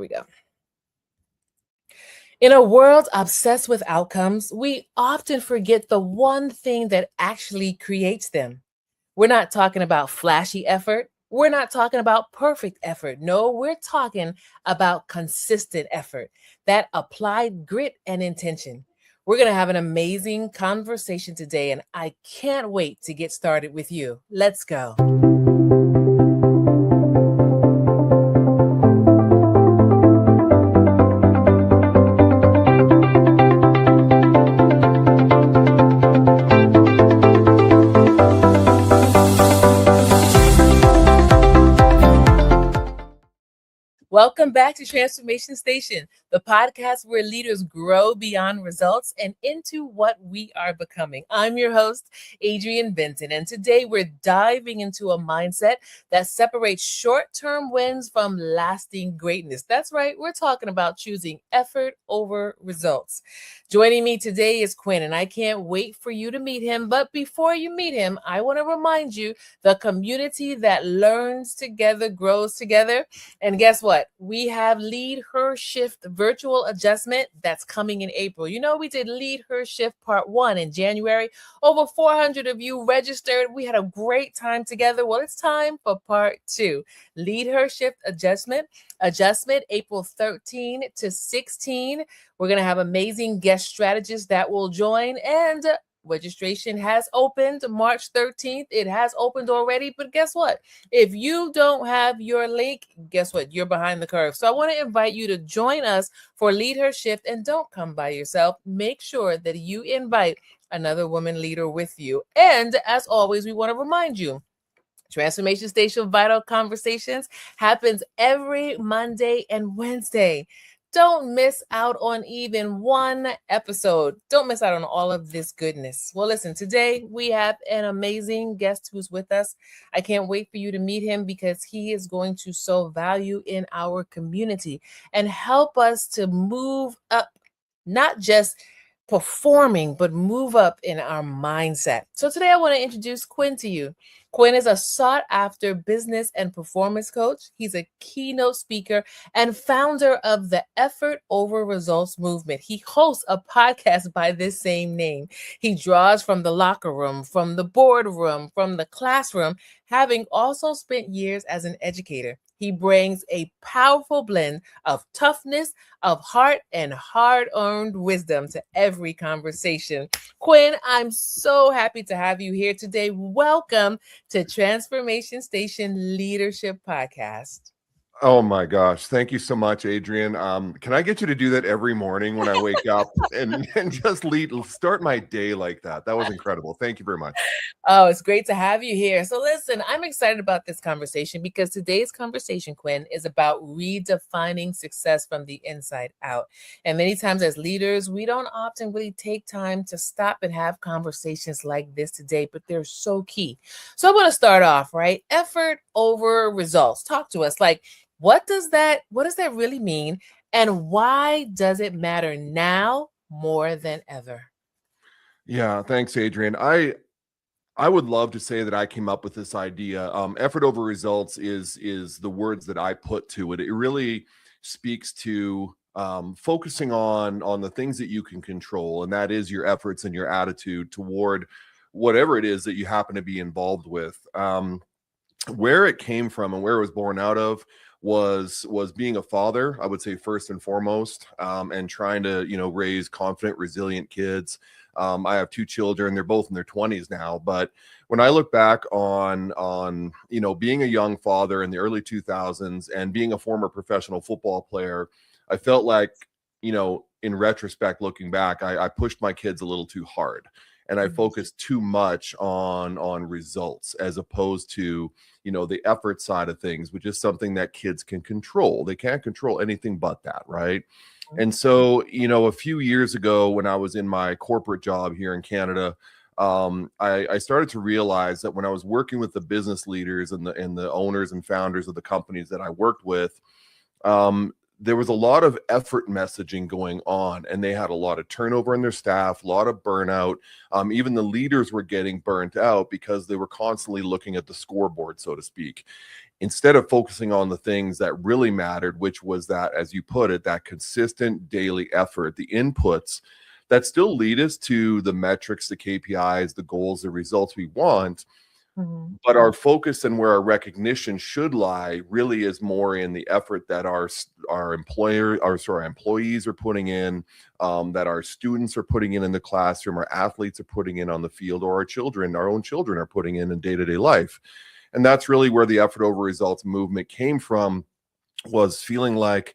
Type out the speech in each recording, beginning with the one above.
we go. In a world obsessed with outcomes, we often forget the one thing that actually creates them. We're not talking about flashy effort. We're not talking about perfect effort. No, we're talking about consistent effort, that applied grit and intention. We're going to have an amazing conversation today, and I can't wait to get started with you. Let's go. Welcome back to Transformation Station, the podcast where leaders grow beyond results and into what we are becoming. I'm your host, Adrienne Benton, and today we're diving into a mindset that separates short-term wins from lasting greatness. That's right, we're talking about choosing effort over results. Joining me today is Quinn, and I can't wait for you to meet him. But before you meet him, I want to remind you, the community that learns together grows together. And guess what? We have Lead Her Shift virtual adjustment that's coming in April. You know, we did Lead Her Shift Part 1 in January. Over 400 of you registered. We had a great time together. Well, it's time for Part 2. Lead Her Shift adjustment April 13 to 16. We're going to have amazing guest strategists that will join, and registration has opened March 13th. It has opened already, but guess what? If you don't have your link, guess what? You're behind the curve. So I want to invite you to join us for Lead Her Shift, and don't come by yourself. Make sure that you invite another woman leader with you. And as always, we want to remind you, Transformation Station Vital Conversations happens every Monday and Wednesday. Don't miss out on even one episode. Don't miss out on all of this goodness. Well, listen, today we have an amazing guest who's with us. I can't wait for you to meet him because he is going to sow value in our community and help us to move up, not just performing, but move up in our mindset. So today I want to introduce Quinn to you. Quinn is a sought-after business and performance coach. He's a keynote speaker and founder of the Effort Over Results movement. He hosts a podcast by this same name. He draws from the locker room, from the boardroom, from the classroom, having also spent years as an educator. He brings a powerful blend of toughness, of heart, and hard-earned wisdom to every conversation. Quinn, I'm so happy to have you here today. Welcome to Transformation Station Leadership Podcast. Oh my gosh. Thank you so much, Adrienne. Can I get you to do that every morning when I wake up and just start my day like that? That was incredible. Thank you very much. Oh, it's great to have you here. So listen, I'm excited about this conversation because today's conversation, Quinn, is about redefining success from the inside out. And many times as leaders, we don't often really take time to stop and have conversations like this today, but they're so key. So I want to start off, right? Effort over results. Talk to us. Like, what does that really mean? And why does it matter now more than ever? Yeah, thanks, Adrienne. I would love to say that I came up with this idea. Effort over results is the words that I put to it. It really speaks to focusing on the things that you can control, and that is your efforts and your attitude toward whatever it is that you happen to be involved with. Where it came from and where it was born out of was being a father, I would say first and foremost, and trying to raise confident, resilient kids. I have two children; they're both in their 20s now. But when I look back on being a young father in the early 2000s and being a former professional football player, I felt like in retrospect, looking back, I pushed my kids a little too hard. And I focused too much on results as opposed to, the effort side of things, which is something that kids can control. They can't control anything but that, right? And so, a few years ago when I was in my corporate job here in Canada, I started to realize that when I was working with the business leaders and the owners and founders of the companies that I worked with, there was a lot of effort messaging going on, and they had a lot of turnover in their staff, a lot of burnout. Even the leaders were getting burnt out because they were constantly looking at the scoreboard, so to speak. instead of focusing on the things that really mattered, which was that, as you put it, that consistent daily effort, the inputs that still lead us to the metrics, the KPIs, the goals, the results we want. Mhm. But our focus and where our recognition should lie really is more in the effort that our employees are putting in, that our students are putting in the classroom, our athletes are putting in on the field, or our own children are putting in day-to-day life. And that's really where the effort over results movement came from, was feeling like,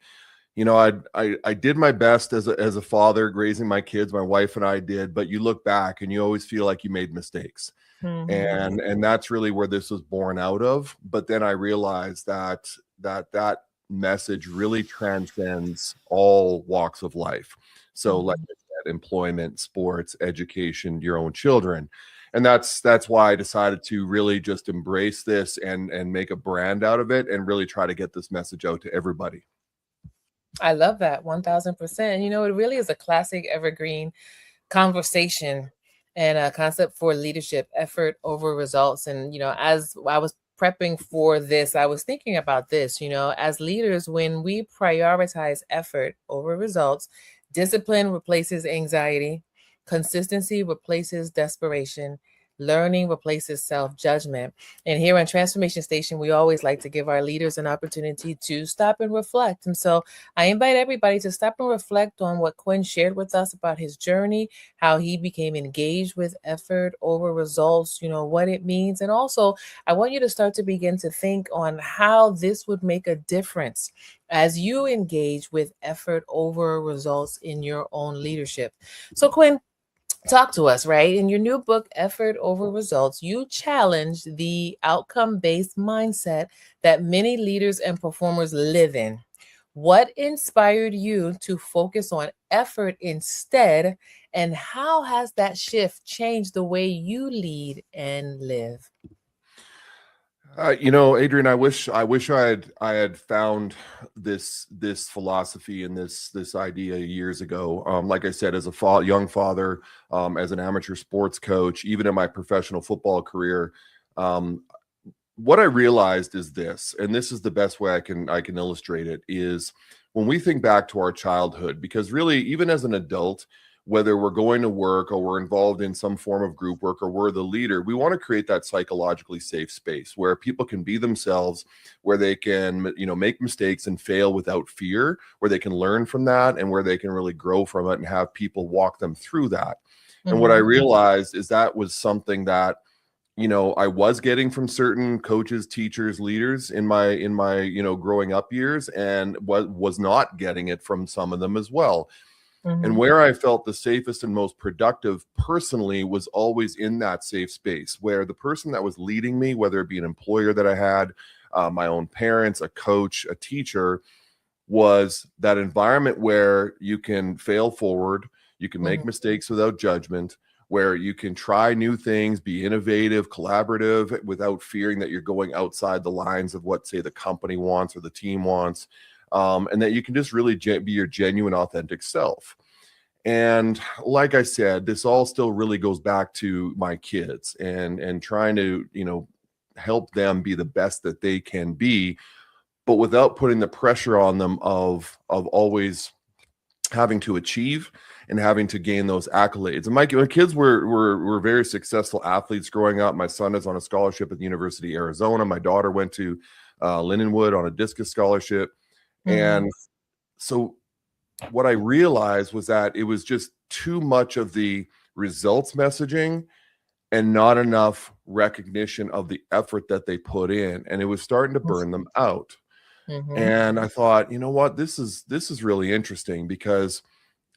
I did my best as a father raising my kids, my wife and I did, but you look back and you always feel like you made mistakes. Mhm. And that's really where this was born out of. But then I realized that message really transcends all walks of life. So like Mhm. I said, employment, sports, education, your own children. And that's why I decided to really just embrace this and make a brand out of it and really try to get this message out to everybody. I love that 1000%. You know, it really is a classic evergreen conversation and a concept for leadership, effort over results. And, you know, as I was prepping for this, I was thinking about this, you know, as leaders, when we prioritize effort over results, discipline replaces anxiety, consistency replaces desperation. Learning replaces self judgment. And here on Transformation Station, we always like to give our leaders an opportunity to stop and reflect. And so I invite everybody to stop and reflect on what Quinn shared with us about his journey, how he became engaged with effort over results, you know, what it means. And also, I want you to start to begin to think on how this would make a difference as you engage with effort over results in your own leadership. So, Quinn, talk to us, right? In your new book, Effort Over Results, you challenge the outcome based mindset that many leaders and performers live in. What inspired you to focus on effort instead, and how has that shift changed the way you lead and live? Adrian, I wish I had found this philosophy and this idea years ago. Like I said, as a young father, as an amateur sports coach, even in my professional football career, um, what I realized is this, and this is the best way I can illustrate it, is when we think back to our childhood, because really, even as an adult, whether we're going to work or we're involved in some form of group work or we're the leader, we want to create that psychologically safe space where people can be themselves, where they can, make mistakes and fail without fear, where they can learn from that and where they can really grow from it and have people walk them through that. And what I Mm-hmm. realized is that was something that I was getting from certain coaches, teachers, leaders in my growing up years, and was not getting it from some of them as well. And Mm-hmm. where I felt the safest and most productive personally was always in that safe space where the person that was leading me, whether it be an employer that I had, my own parents, a coach, a teacher, was that environment where you can fail forward, you can Mm-hmm. make mistakes without judgment, where you can try new things, be innovative, collaborative, without fearing that you're going outside the lines of what, say, the company wants or the team wants, and that you can just really be your genuine, authentic self. And like I said, this all still really goes back to my kids and trying to, help them be the best that they can be, but without putting the pressure on them of always having to achieve and having to gain those accolades. And my kids were very successful athletes growing up. My son is on a scholarship at the University of Arizona. My daughter went to Lindenwood on a discus scholarship. Mm-hmm. And so what I realized was that it was just too much of the results messaging and not enough recognition of the effort that they put in. And it was starting to burn them out. Mm-hmm. And I thought, you know what, this is really interesting, because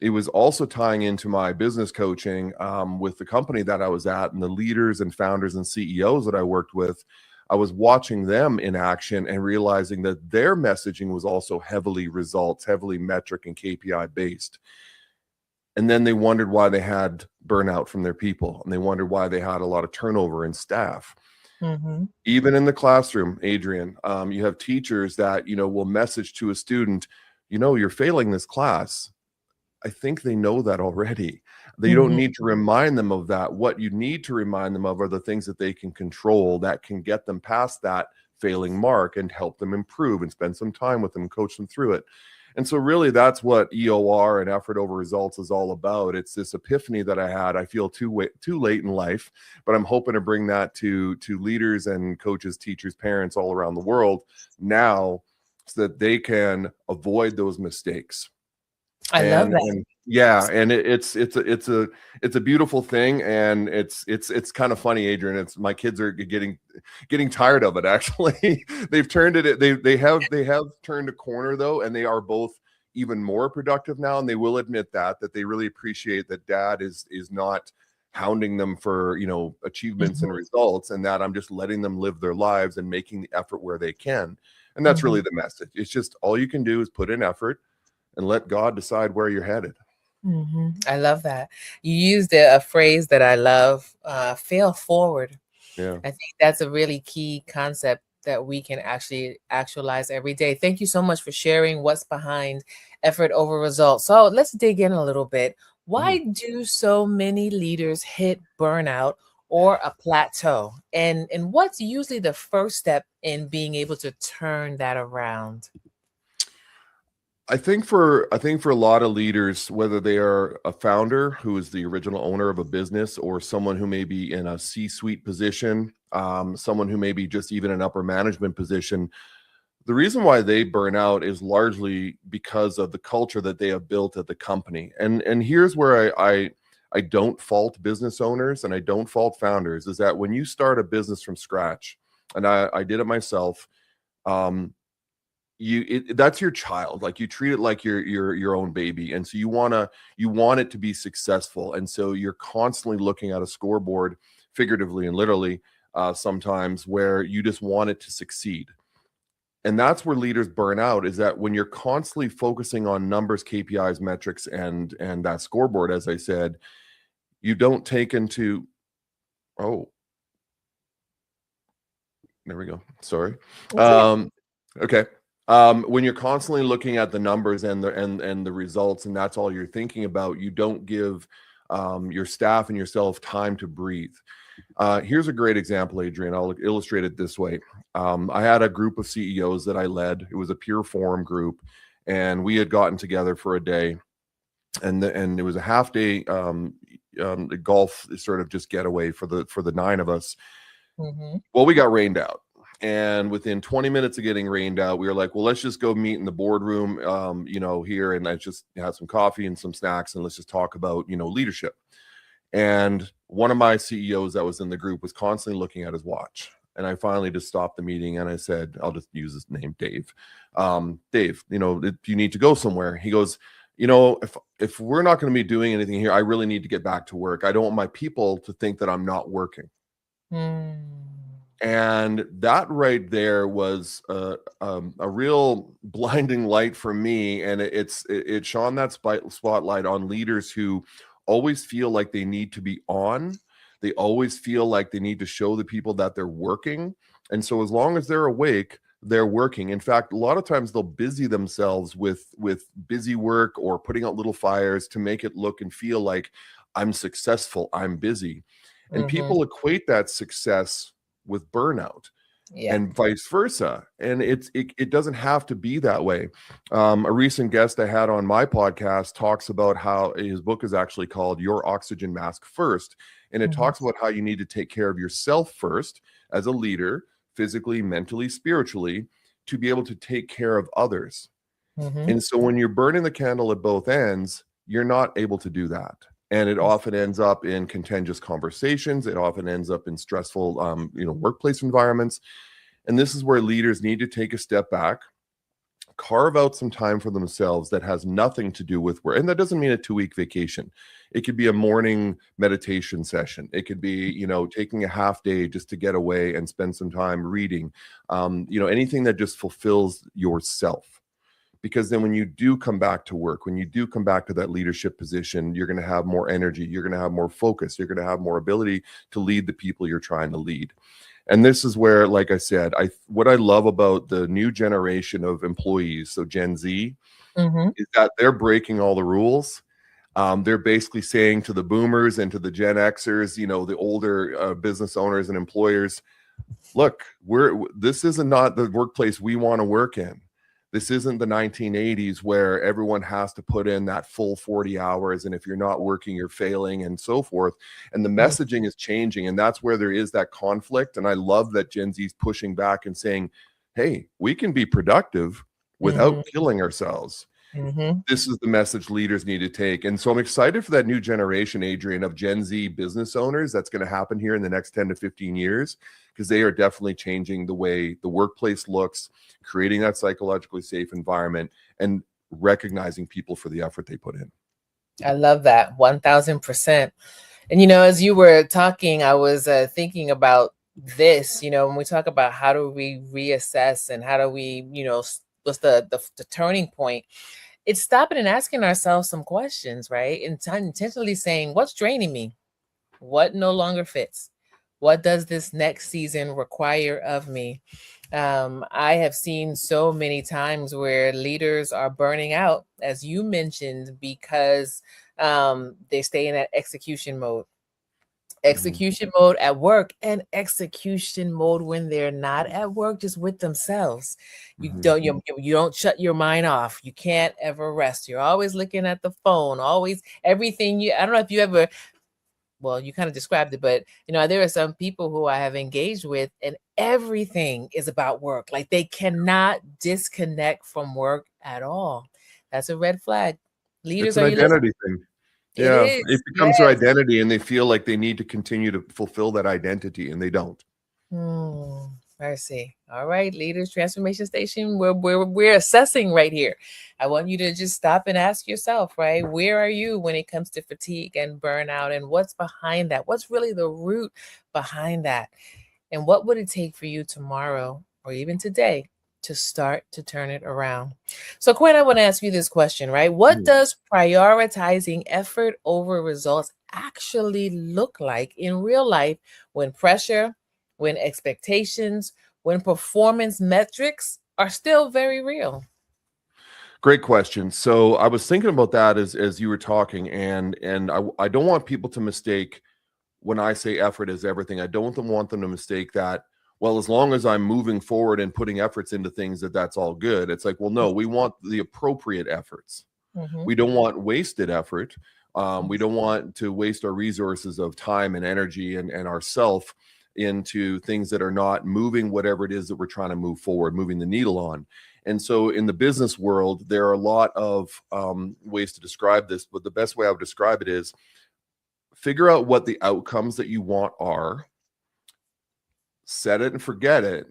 it was also tying into my business coaching, with the company that I was at and the leaders and founders and CEOs that I worked with. I was watching them in action and realizing that their messaging was also heavily results, heavily metric and KPI based. And then they wondered why they had burnout from their people, and they wondered why they had a lot of turnover in staff. Mm-hmm. Even in the classroom, Adrian, you have teachers that will message to a student, you're failing this class. I think they know that already. They don't Mm-hmm. need to remind them of that. What you need to remind them of are the things that they can control, that can get them past that failing mark and help them improve and spend some time with them, coach them through it. And so really that's what EOR and effort over results is all about. It's this epiphany that I had. I feel too late in life, but I'm hoping to bring that to leaders and coaches, teachers, parents all around the world now, so that they can avoid those mistakes. I love that. And yeah, and it's a beautiful thing, and it's kind of funny, Adrian. It's my kids are getting tired of it. Actually, they've turned it. They have turned a corner though, and they are both even more productive now. And they will admit that they really appreciate that Dad is not hounding them for achievements and results, and that I'm just letting them live their lives and making the effort where they can. And that's really the message. It's just all you can do is put in effort and let God decide where you're headed. I love that. You used a phrase that I love, fail forward. Yeah. I think that's a really key concept that we can actually actualize every day. Thank you so much for sharing what's behind effort over results. So let's dig in a little bit. Why do so many leaders hit burnout or a plateau? And what's usually the first step in being able to turn that around? I think for a lot of leaders, whether they are a founder who is the original owner of a business, or someone who may be in a C-suite position, someone who may be just even an upper management position, the reason why they burn out is largely because of the culture that they have built at the company. And here's where I don't fault business owners and I don't fault founders, is that when you start a business from scratch, and I did it myself, that's your child. Like, you treat it like your own baby, and so you want it to be successful, and so you're constantly looking at a scoreboard, figuratively and literally, sometimes, where you just want it to succeed. And that's where leaders burn out, is that when you're constantly focusing on numbers, KPIs, metrics, and that scoreboard, as I said, you don't take into there we go. Sorry. Okay. When you're constantly looking at the numbers and the results, and that's all you're thinking about, you don't give your staff and yourself time to breathe. Here's a great example, Adrian. I'll illustrate it this way. I had a group of CEOs that I led. It was a peer forum group, and we had gotten together for a day, and it was a half day golf sort of just getaway for the 9 of us. Well, we got rained out. And within 20 minutes of getting rained out, we were like, well, let's just go meet in the boardroom, here, and let's just have some coffee and some snacks, and let's just talk about, leadership. And one of my CEOs that was in the group was constantly looking at his watch. And I finally just stopped the meeting and I said, I'll just use his name, Dave. Dave, if you need to go somewhere. He goes, if we're not going to be doing anything here, I really need to get back to work. I don't want my people to think that I'm not working. And that right there was a real blinding light for me. And it shone that spotlight on leaders who always feel like they need to be on. They always feel like they need to show the people that they're working. And so as long as they're awake, they're working. In fact, a lot of times they'll busy themselves with busy work or putting out little fires to make it look and feel like I'm successful, I'm busy. And people equate that success with burnout, and vice versa. And it doesn't have to be that way. A recent guest I had on my podcast talks about how his book is actually called Your Oxygen Mask First. And it talks about how you need to take care of yourself first as a leader, physically, mentally, spiritually, to be able to take care of others. And so when you're burning the candle at both ends, you're not able to do that. And it often ends up in contentious conversations. It often ends up in stressful, workplace environments. And this is where leaders need to take a step back, carve out some time for themselves that has nothing to do with work. And that doesn't mean a 2-week vacation. It could be a morning meditation session. It could be, taking a half day just to get away and spend some time reading, anything that just fulfills yourself. Because then when you do come back to work, when you do come back to that leadership position, you're going to have more energy, you're going to have more focus, you're going to have more ability to lead the people you're trying to lead. And this is where, like I said, what I love about the new generation of employees, so Gen Z, is that they're breaking all the rules. They're basically saying to the boomers and to the Gen Xers, the older business owners and employers, look, this isn't not the workplace we want to work in. This isn't the 1980s where everyone has to put in that full 40 hours. And if you're not working, you're failing and so forth. And the Mm, messaging is changing. And that's where there is that conflict. And I love that Gen Z is pushing back and saying, hey, we can be productive mhm, without killing ourselves. mhm. This is the message leaders need to take. And so I'm excited for that new generation, Adrian, of Gen Z business owners that's going to happen here in the next 10 to 15 years, because they are definitely changing the way the workplace looks, creating that psychologically safe environment, and recognizing people for the effort they put in. I love that 1000%. And, as you were talking, I was thinking about this, when we talk about how do we reassess and how do we, what's the turning point? It's stopping and asking ourselves some questions, right? And intentionally saying, what's draining me? What no longer fits? What does this next season require of me? I have seen so many times where leaders are burning out, as you mentioned, because they stay in that execution mode. Mhm. Execution mode at work and execution mode when they're not at work, just with themselves. You Mhm. don't you don't shut your mind off. You can't ever rest. You're always looking at the phone, always everything you I don't know if you ever, well, you kind of described it, but there are some people who I have engaged with and everything is about work. Like they cannot disconnect from work at all. That's a red flag. It's Leaders, an are you listening? identity thing. It Yeah, is. it becomes their Yes. identity, and they feel like they need to continue to fulfill that identity, and they don't. Hmm. Mercy. All right, Leaders Transformation Station. We're assessing right here. I want you to just stop and ask yourself, right? Where are you when it comes to fatigue and burnout, and what's behind that? What's really the root behind that? And what would it take for you tomorrow or even today to start to turn it around? So, Quinn, I want to ask you this question, right? What Mhm. does prioritizing effort over results actually look like in real life when pressure, when expectations, when performance metrics are still very real? Great question. So I was thinking about that as you were talking, and I don't want people to mistake when I say effort is everything. I don't want them to mistake that. Well, as long as I'm moving forward and putting efforts into things, that's all good. It's like, well, no, we want the appropriate efforts. Mm-hmm. We don't want wasted effort. We don't want to waste our resources of time and energy and ourself into things that are not moving whatever it is that we're trying to move forward, moving the needle on. And so in the business world, there are a lot of ways to describe this, but the best way I would describe it is figure out what the outcomes that you want are, set it and forget it.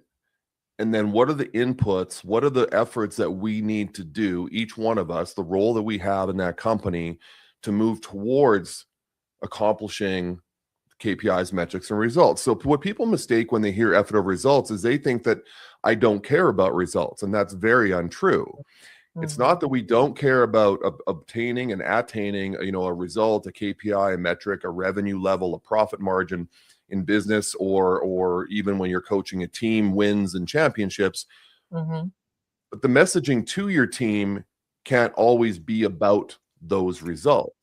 And then what are the inputs? What are the efforts that we need to do, each one of us, the role that we have in that company to move towards accomplishing KPIs, metrics, and results. So what people mistake when they hear effort over results is they think that I don't care about results, and that's very untrue. It's Mm-hmm. not that we don't care about obtaining and attaining, a result, a KPI, a metric, a revenue level, a profit margin in business, or even when you're coaching a team, wins and championships. Mm-hmm. But the messaging to your team can't always be about those results.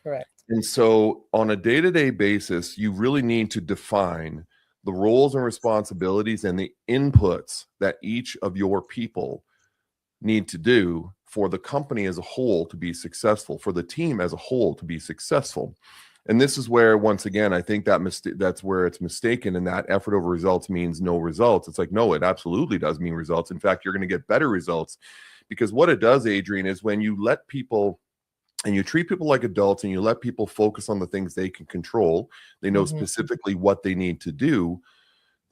Correct. And so, on a day to day basis, you really need to define the roles and responsibilities and the inputs that each of your people need to do for the company as a whole to be successful, for the team as a whole to be successful. And this is where, once again, I think that's where it's mistaken, and that effort over results means no results. It's like, no, it absolutely does mean results. In fact, you're going to get better results, because what it does, Adrian, is when you let people and you treat people like adults and you let people focus on the things they can control, they know Mm-hmm. specifically what they need to do,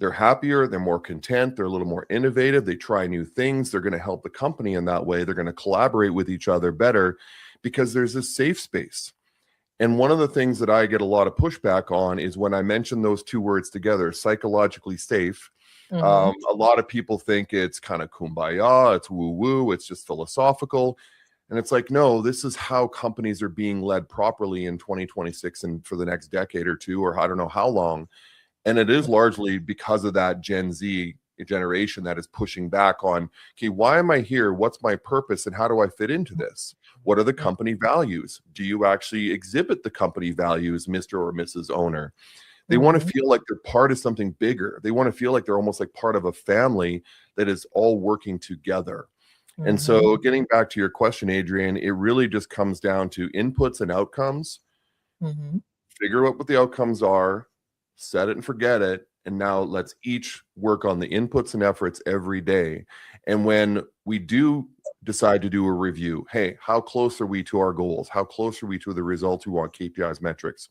they're happier, they're more content, they're a little more innovative, they try new things, they're going to help the company in that way, they're going to collaborate with each other better because there's this safe space. And one of the things that I get a lot of pushback on is when I mention those two words together, psychologically safe. Mm-hmm. A lot of people think it's kind of kumbaya, it's woo woo, it's just philosophical. And it's like, no, this is how companies are being led properly in 2026 and for the next decade or two, or I don't know how long. And it is largely because of that Gen Z generation that is pushing back on, okay, why am I here? What's my purpose? And how do I fit into this? What are the company values? Do you actually exhibit the company values, Mr. or Mrs. Owner? They want to Mm-hmm. feel like they're part of something bigger. They want to feel like they're almost like part of a family that is all working together. And Mm-hmm. so getting back to your question, Adrian, it really just comes down to inputs and outcomes. Mm-hmm. Figure out what the outcomes are, set it and forget it. And now let's each work on the inputs and efforts every day. And when we do decide to do a review, hey, how close are we to our goals? How close are we to the results we want, KPIs, metrics?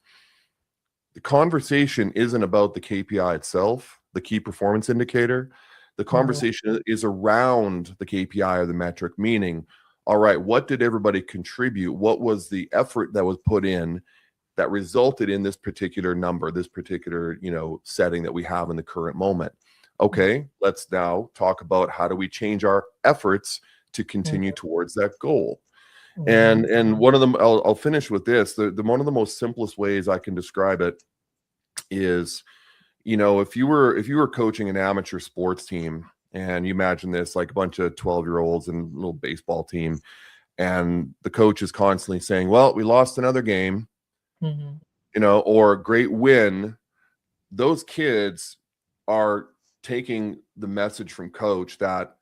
The conversation isn't about the KPI itself, the key performance indicator. The Mm-hmm. conversation is around the KPI or the metric, meaning, all right, what did everybody contribute? What was the effort that was put in that resulted in this particular number, this particular, setting that we have in the current moment? Okay, let's now talk about how do we change our efforts to continue towards that goal. Mm-hmm. And one of them, I'll finish with this. The one of the most simplest ways I can describe it is, if you were coaching an amateur sports team, and you imagine this, like a bunch of 12-year-olds and a little baseball team, and the coach is constantly saying, well, we lost another game, Mm-hmm. or great win. Those kids are taking the message from coach that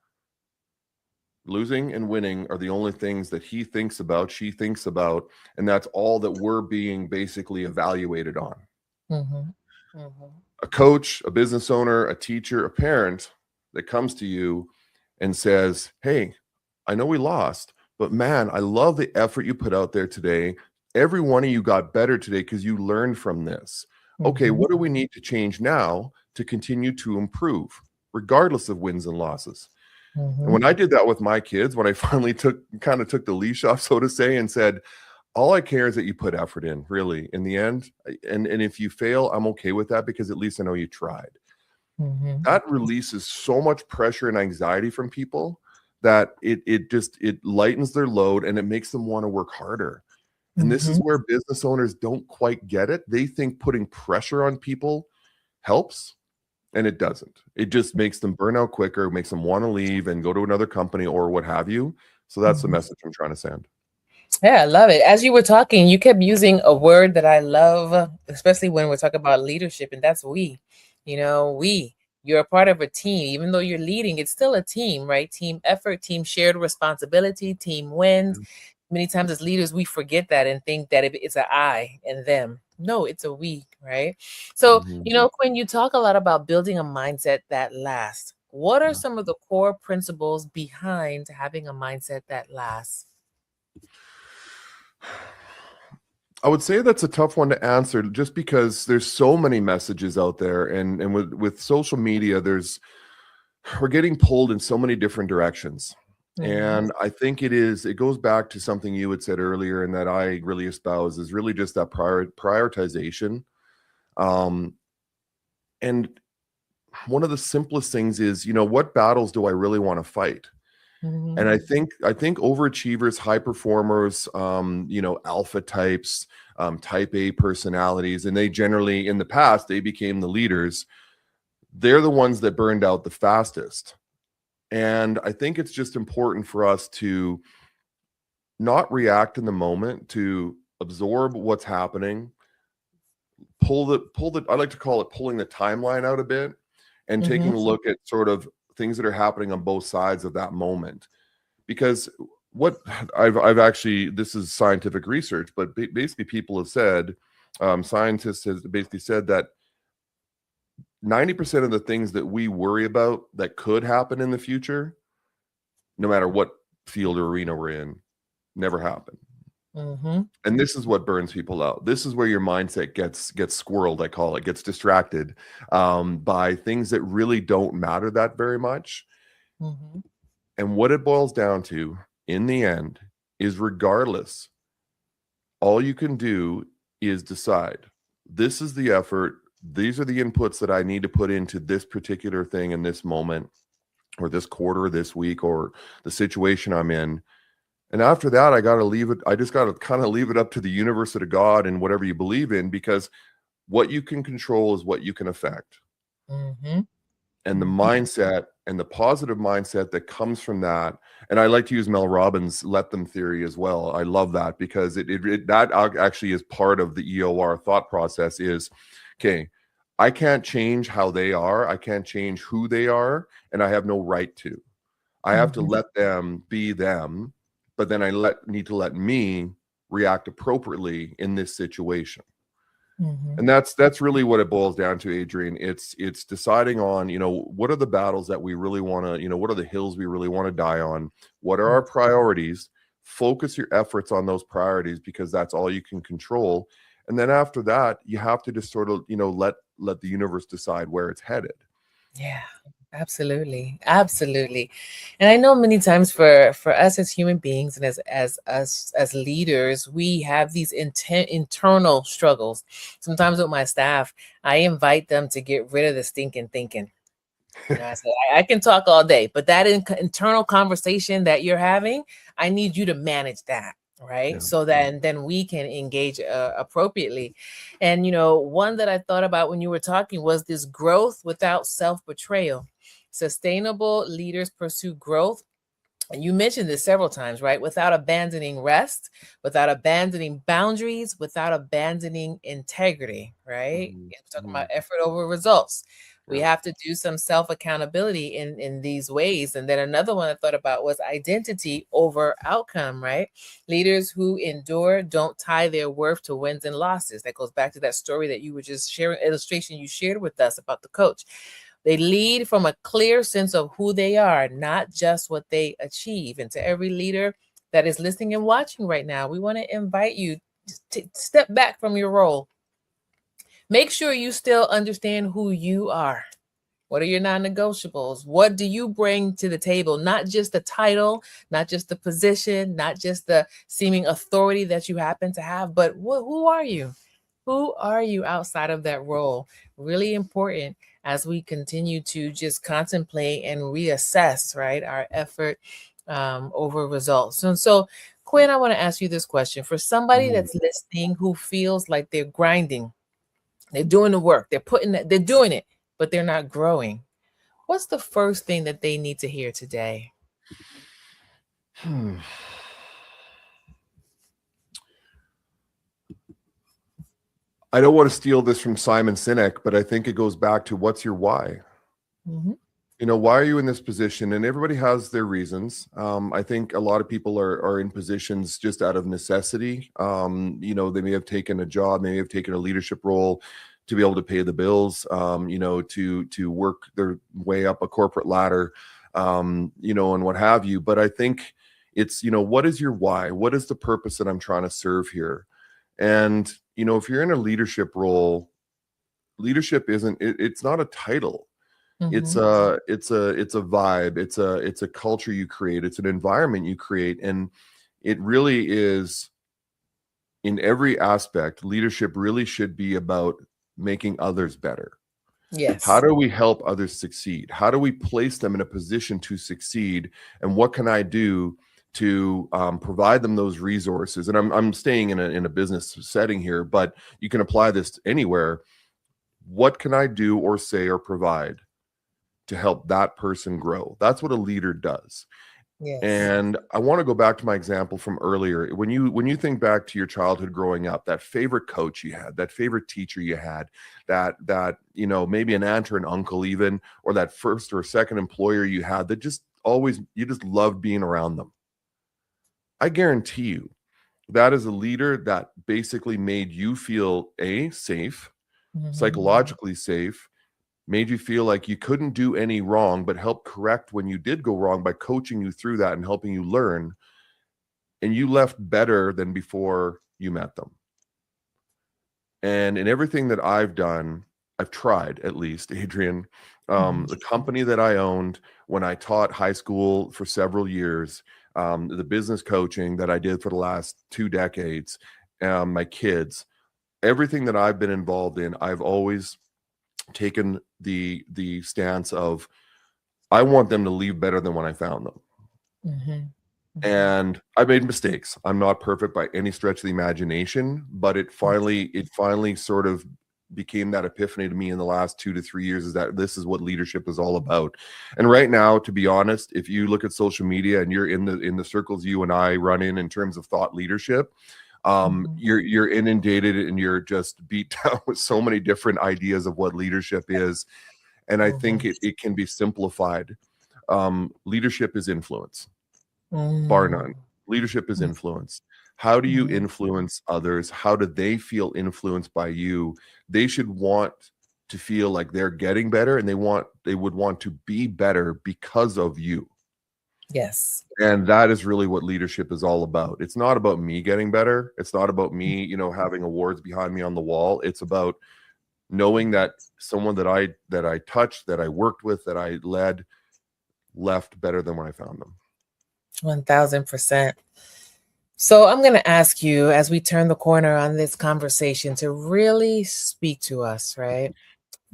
losing and winning are the only things that he thinks about, she thinks about, and that's all that we're being basically evaluated on. Mm-hmm. Mm-hmm. A coach, a business owner, a teacher, a parent that comes to you and says, hey, I know we lost, but man, I love the effort you put out there today. Every one of you got better today because you learned from this. Okay, Mm-hmm. what do we need to change now to continue to improve, regardless of wins and losses? And Mm-hmm. when I did that with my kids, when I finally took the leash off, so to say, and said, all I care is that you put effort in, really, in the end. And if you fail, I'm okay with that because at least I know you tried. Mm-hmm. That releases so much pressure and anxiety from people that it lightens their load and it makes them want to work harder. And this is Mm-hmm. where business owners don't quite get it. They think putting pressure on people helps, and it doesn't. It just makes them burn out quicker, makes them want to leave and go to another company or what have you. So that's the Mm-hmm. message I'm trying to send. Yeah, I love it. As you were talking, you kept using a word that I love, especially when we're talking about leadership, and that's we. We. You're a part of a team. Even though you're leading, it's still a team, right? Team effort, team shared responsibility, team wins. Many times as leaders, we forget that and think that it's an I and them. No, it's a we, right? So, Mhm. Quinn, you talk a lot about building a mindset that lasts. What are some of the core principles behind having a mindset that lasts? I would say that's a tough one to answer just because there's so many messages out there, and with social media, we're getting pulled in so many different directions. Mm-hmm. And I think it goes back to something you had said earlier and that I really espouse is really just that prioritization. Um, and one of the simplest things is, what battles do I really want to fight? Mm-hmm. And I think overachievers, high performers, alpha types, type A personalities, and they generally in the past they became the leaders. They're the ones that burned out the fastest. And I think it's just important for us to not react in the moment, to absorb what's happening, I like to call it pulling the timeline out a bit and Mm-hmm. taking a look at sort of things that are happening on both sides of that moment. Because what I've actually, this is scientific research, but basically people have said, scientists has basically said that 90% of the things that we worry about that could happen in the future, no matter what field or arena we're in, never happen. Mm-hmm. And this is what burns people out. This is where your mindset gets squirreled, I call it, gets distracted by things that really don't matter that very much. Mm-hmm. And what it boils down to in the end is, regardless, all you can do is decide, this is the effort, these are the inputs that I need to put into this particular thing in this moment or this quarter, this week, or the situation I'm in. And after that, I just got to kind of leave it up to the universe or to God and whatever you believe in, because what you can control is what you can affect. Mm-hmm. And the mindset and the positive mindset that comes from that. And I like to use Mel Robbins' let them theory as well. I love that because that actually is part of the EOR thought process is, okay, I can't change how they are. I can't change who they are, and I have no right to. I have to Mhm. let them be them, but then need to let me react appropriately in this situation. Mhm. And that's really what it boils down to, Adrian. It's deciding on, what are the battles that we really want to, what are the hills we really want to die on? What are our priorities? Focus your efforts on those priorities, because that's all you can control. And then after that, you have to just sort of, let the universe decide where it's headed. Yeah, absolutely. Absolutely. And I know many times for us as human beings and as us as leaders, we have these internal struggles. Sometimes with my staff, I invite them to get rid of the stinking thinking. I said, I can talk all day, but that internal conversation that you're having, I need you to manage that, right? Yeah. So that then we can engage appropriately. And, one that I thought about when you were talking was this growth without self betrayal. Sustainable leaders pursue growth. And you mentioned this several times, right? Without abandoning rest, without abandoning boundaries, without abandoning integrity, right? Mhm. We're talking about Mhm. effort over results. We Yeah. have to do some self accountability in these ways. And then another one I thought about was identity over outcome, right? Leaders who endure don't tie their worth to wins and losses. That goes back to that story that you were just sharing, illustration you shared with us about the coach. They lead from a clear sense of who they are, not just what they achieve. And to every leader that is listening and watching right now, we want to invite you to step back from your role. Make sure you still understand who you are. What are your non-negotiables? What do you bring to the table? Not just the title, not just the position, not just the seeming authority that you happen to have, but who are you? Who are you outside of that role? Really important as we continue to just contemplate and reassess, right, our effort over results. And so, Quinn, I want to ask you this question. For somebody Mhm. that's listening who feels like they're grinding, they're doing the work, they're doing it, but they're not growing. What's the first thing that they need to hear today? Hmm. I don't want to steal this from Simon Sinek, but I think it goes back to, what's your why? Mhm. Why are you in this position? And everybody has their reasons. I think a lot of people are in positions just out of necessity. They may have taken a job, may have taken a leadership role to be able to pay the bills, to work their way up a corporate ladder, and what have you. But I think it's, what is your why? What is the purpose that I'm trying to serve here? And, if you're in a leadership role, leadership it's not a title. It's Mhm. a vibe. It's a culture you create. It's an environment you create. And it really is, in every aspect, leadership really should be about making others better. How Yes. do we help others succeed? How do we place them in a position to succeed? And what can I do to provide them those resources? And I'm staying in a business setting here, but you can apply this anywhere. What can I do or say or provide to help that person grow? That's what a leader does. Yes. And I want to go back to my example from earlier. When you think back to your childhood growing up, that favorite coach you had, that favorite teacher you had, that maybe an aunt or an uncle even, or that first or second employer you had, that just always, you just loved being around them. I guarantee you that is a leader that basically made you feel safe, Mhm. psychologically safe, made you feel like you couldn't do any wrong, but helped correct when you did go wrong by coaching you through that and helping you learn. And you left better than before you met them. And in everything that I've done, I've tried, at least, Adrian, Mhm. the company that I owned when I taught high school for several years, the business coaching that I did for the last 2 decades, my kids, everything that I've been involved in, I've always taken the stance of, I want them to leave better than when I found them. Mhm. Mhm. And I made mistakes. I'm not perfect by any stretch of the imagination, but it finally sort of became that epiphany to me in the last 2 to 3 years, is that this is what leadership is all about. And right now, to be honest, if you look at social media and you're in the circles you and I run in terms of thought leadership, Mhm. You're inundated and you're just beat down with so many different ideas of what leadership is. And I think Mhm. it can be simplified. Leadership is influence, bar none. Mm. Leadership is Mm. influence. How do you Mhm. influence others? How do they feel influenced by you? They should want to feel like they're getting better, and they would want to be better because of you. Yes. And that is really what leadership is all about. It's not about me getting better. It's not about me, having awards behind me on the wall. It's about knowing that someone that I touched, that I worked with, that I led, left better than when I found them. 1000%. So I'm going to ask you, as we turn the corner on this conversation, to really speak to us, right?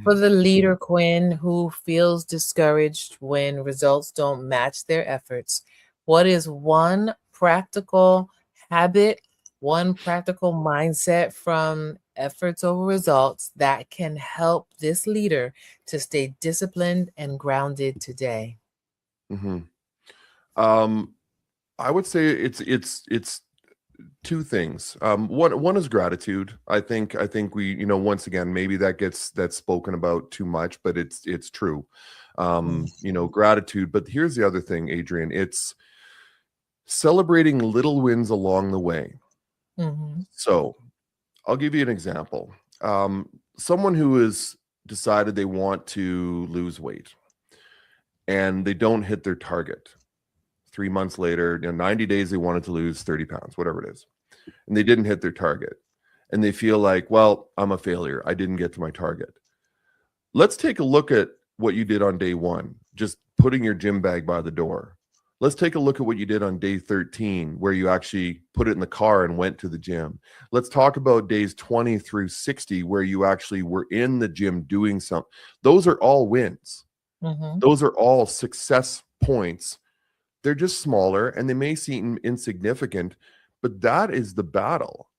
For the leader, Quinn, who feels discouraged when results don't match their efforts, what is one practical habit, one practical mindset from efforts over results that can help this leader to stay disciplined and grounded today? Hmm. Um, I would say it's two things. One is gratitude. I think we, once again, maybe that's spoken about too much, but it's true. Gratitude. But here's the other thing, Adrian. It's celebrating little wins along the way. Mm-hmm. So I'll give you an example. Someone who has decided they want to lose weight and they don't hit their target. 3 months later, 90 days, they wanted to lose 30 pounds, whatever it is, and they didn't hit their target. And they feel like, well, I'm a failure. I didn't get to my target. Let's take a look at what you did on day one, just putting your gym bag by the door. Let's take a look at what you did on day 13, where you actually put it in the car and went to the gym. Let's talk about days 20 through 60, where you actually were in the gym doing something. Those are all wins. Mm-hmm. Those are all success points. They're just smaller and they may seem insignificant, but that is the battle.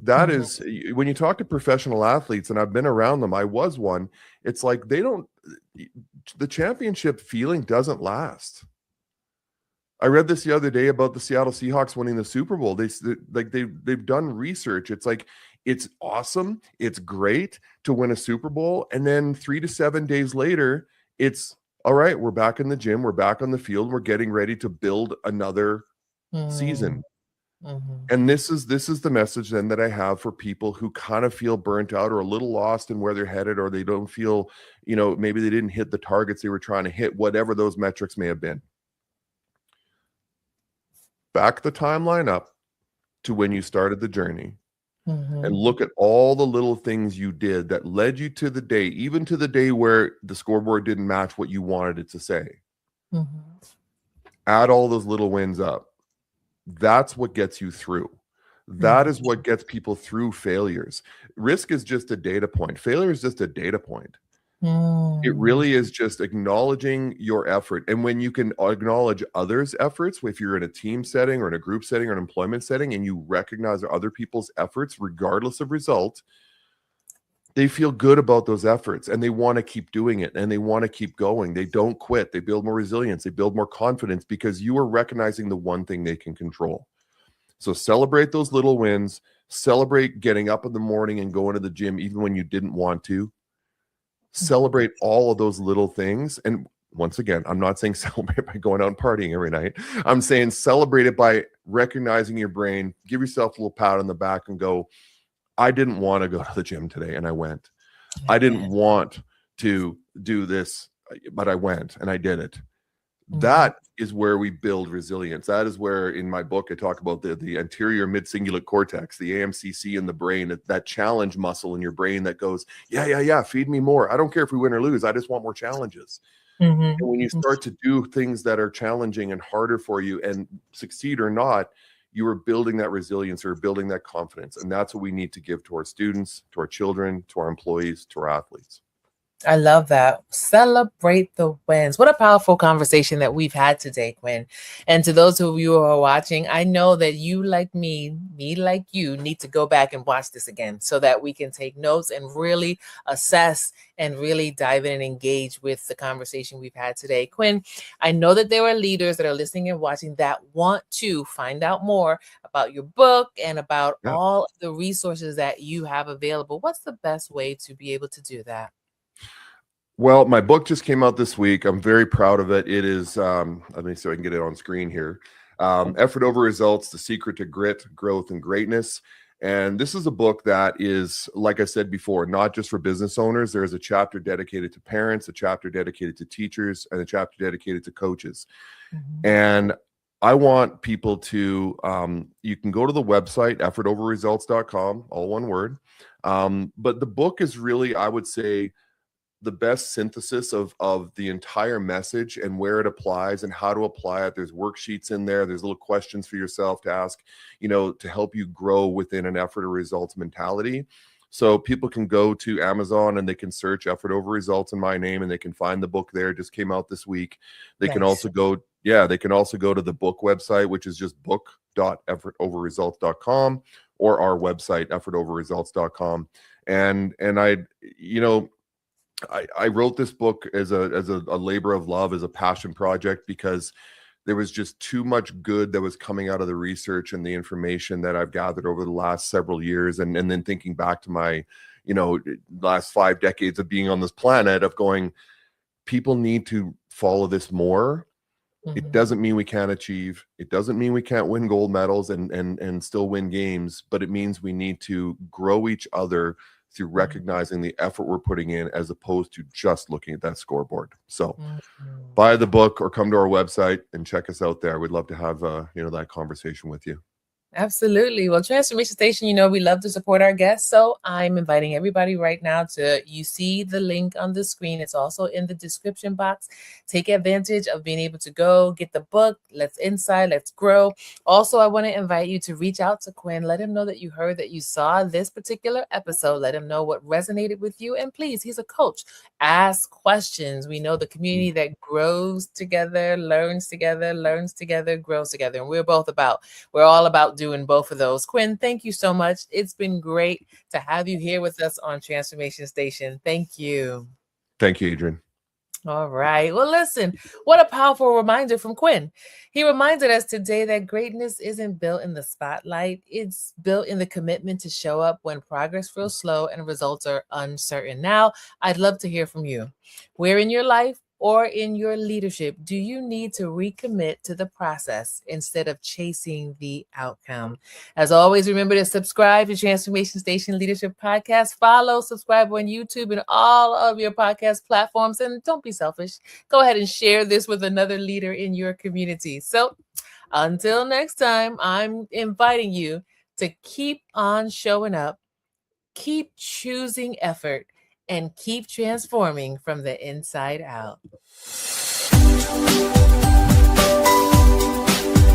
That Mm-hmm. is when you talk to professional athletes, and I've been around them, I was one. It's like the championship feeling doesn't last. I read this the other day about the Seattle Seahawks winning the Super Bowl. They've done research. It's like it's awesome, it's great to win a Super Bowl, and then 3 to 7 days later, it's all right. We're back in the gym. We're back on the field. We're getting ready to build another season. Mm-hmm. And this is the message then that I have for people who kind of feel burnt out or a little lost in where they're headed, or they don't feel, maybe they didn't hit the targets they were trying to hit, whatever those metrics may have been. Back the timeline up to when you started the journey Mm-hmm. and look at all the little things you did that led you to the day, even to the day where the scoreboard didn't match what you wanted it to say. Mm-hmm. Add all those little wins up. That's what gets you through. That is what gets people through failures. Risk is just a data point. Failure is just a data point. It Mm-hmm. really is just acknowledging your effort. And when you can acknowledge others' efforts, if you're in a team setting or in a group setting or an employment setting, and you recognize other people's efforts, regardless of result, they feel good about those efforts and they want to keep doing it and they want to keep going. They don't quit. They build more resilience. They build more confidence because you are recognizing the one thing they can control. So celebrate those little wins. Celebrate getting up in the morning and going to the gym even when you didn't want to. Celebrate all of those little things. And once again, I'm not saying celebrate by going out and partying every night. I'm saying celebrate it by recognizing your brain, give yourself a little pat on the back and go, I didn't want to go to the gym today and I went. I didn't Amen. want to do this, but I went and I did it. Mm-hmm. That is where we build resilience. That is where in my book I talk about the anterior mid-cingulate cortex, the AMCC in the brain, that challenge muscle in your brain that goes, yeah, feed me more. I don't care if we win or lose. I just want more challenges. And when you Mm-hmm. start to do things that are challenging and harder for you and succeed or not, you are building that resilience or building that confidence. And that's what we need to give to our students, to our children, to our employees, to our athletes. I love that. Celebrate the wins. What a powerful conversation that we've had today, Quinn. And to those of you who are watching, I know that you, like me like you, need to go back and watch this again so that we can take notes and really assess and really dive in and engage with the conversation we've had today. Quinn, I know that there are leaders that are listening and watching that want to find out more about your book and about Yeah. all of the resources that you have available. What's the best way to be able to do that? Well, my book just came out this week. I'm very proud of it. It is, let me see if I can get it on screen here. Effort Over Results, The Secret to Grit, Growth, and Greatness. And this is a book that is, like I said before, not just for business owners. There is a chapter dedicated to parents, a chapter dedicated to teachers, and a chapter dedicated to coaches. Mhm. And I want people to, you can go to the website, effortoverresults.com, all one word. But the book is really, I would say, the best synthesis of the entire message and where it applies and how to apply it. There's worksheets in there. There's little questions for yourself to ask, to help you grow within an effort or results mentality. So people can go to Amazon and they can search effort over results in my name and they can find the book there. It just came out this week. They can Nice. also go, yeah, they can also go to the book website, which is just book.effortoverresults.com, or our website, effortoverresults.com. And I wrote this book as a labor of love, as a passion project, because there was just too much good that was coming out of the research and the information that I've gathered over the last several years. And then thinking back to my, last 5 decades of being on this planet, of going, people need to follow this more. It Mhm. doesn't mean we can't achieve. It doesn't mean we can't win gold medals and still win games, but it means we need to grow each other through Mhm. recognizing the effort we're putting in, as opposed to just looking at that scoreboard. So Mhm. buy the book or come to our website and check us out there. We'd love to have that conversation with you. Absolutely. Well, Transformation Station, we love to support our guests. So I'm inviting everybody right now you see the link on the screen. It's also in the description box. Take advantage of being able to go get the book. Let's inside, let's grow. Also, I want to invite you to reach out to Quinn. Let him know that you heard, that you saw this particular episode. Let him know what resonated with you. And please, he's a coach. Ask questions. We know the community that grows together, learns together, grows together. And we're all about doing both of those. Quinn, thank you so much. It's been great to have you here with us on Transformation Station. Thank you. Thank you, Adrian. All right. Well, listen, what a powerful reminder from Quinn. He reminded us today that greatness isn't built in the spotlight, it's built in the commitment to show up when progress feels slow and results are uncertain. Now, I'd love to hear from you. Where in your life or in your leadership do you need to recommit to the process instead of chasing the outcome? As always, remember to subscribe to Transformation Station Leadership Podcast. Follow, subscribe on YouTube and all of your podcast platforms. And don't be selfish. Go ahead and share this with another leader in your community. So until next time, I'm inviting you to keep on showing up, keep choosing effort, and keep transforming from the inside out.